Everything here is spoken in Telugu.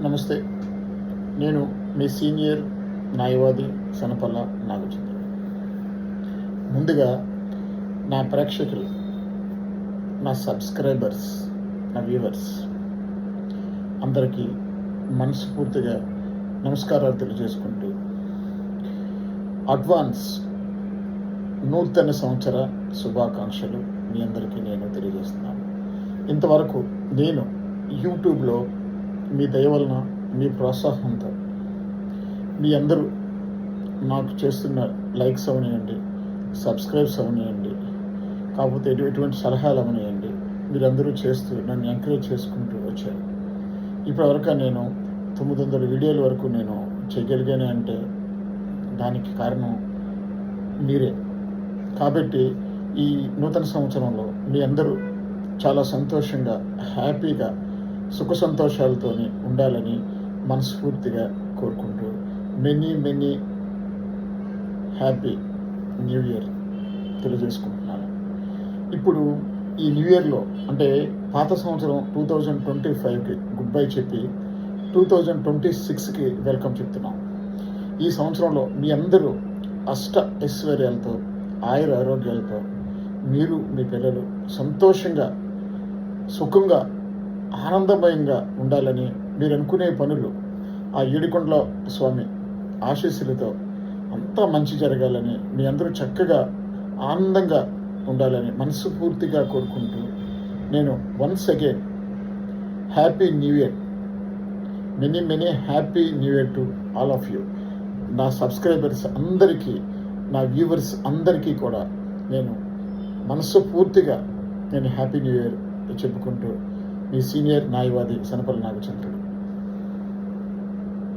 నమస్తే. నేను మీ సీనియర్ న్యాయవాది సనపల్ల నాగచంద్ర. ముందుగా నా ప్రేక్షకులు, నా సబ్స్క్రైబర్స్, నా వ్యూవర్స్ అందరికీ మనస్ఫూర్తిగా నమస్కారాలు తెలియజేసుకుంటూ అడ్వాన్స్ నూతన సంవత్సర శుభాకాంక్షలు మీ అందరికీ నేను తెలియజేస్తున్నాను. ఇంతవరకు నేను యూట్యూబ్లో మీ దయ వలన, మీ ప్రోత్సాహంతో మీ అందరూ నాకు చేస్తున్న లైక్స్ అవనివ్వండి, సబ్స్క్రైబ్స్ అవనివ్వండి, కాకపోతే ఎటువంటి సలహాలు అవనివ్వండి, మీరందరూ చేస్తూ నన్ను ఎంకరేజ్ చేసుకుంటూ వచ్చారు. ఇప్పటివరకు నేను 900 వీడియోల వరకు నేను చేయగలిగాను అంటే దానికి కారణం మీరే. కాబట్టి ఈ నూతన సంవత్సరంలో మీ అందరూ చాలా సంతోషంగా, హ్యాపీగా, సుఖ సంతోషాలతో ఉండాలని మనస్ఫూర్తిగా కోరుకుంటూ మెనీ హ్యాపీ న్యూ ఇయర్ తెలియజేసుకుంటున్నాను. ఇప్పుడు ఈ న్యూ ఇయర్లో అంటే పాత సంవత్సరం 2025కి గుడ్ బై చెప్పి 2026కి వెల్కమ్ చెప్తున్నాం. ఈ సంవత్సరంలో మీ అందరూ అష్ట ఐశ్వర్యాలతో, ఆయుర ఆరోగ్యాలతో మీరు, మీ పిల్లలు సంతోషంగా, సుఖంగా, ఆనందమయంగా ఉండాలని, మీరు అనుకునే పనులు ఆ ఏడుకొండల స్వామి ఆశీస్సులతో అంతా మంచి జరగాలని, మీ అందరూ చక్కగా ఆనందంగా ఉండాలని మనస్ఫూర్తిగా కోరుకుంటూ నేను once again happy new year, many happy new year to all of you. నా సబ్స్క్రైబర్స్ అందరికీ, నా వ్యూవర్స్ అందరికీ కూడా నేను మనస్ఫూర్తిగా హ్యాపీ న్యూ ఇయర్ చెప్పుకుంటూ మీ సీనియర్ న్యాయవాది సనపల్ల నాగచంద్రుడు.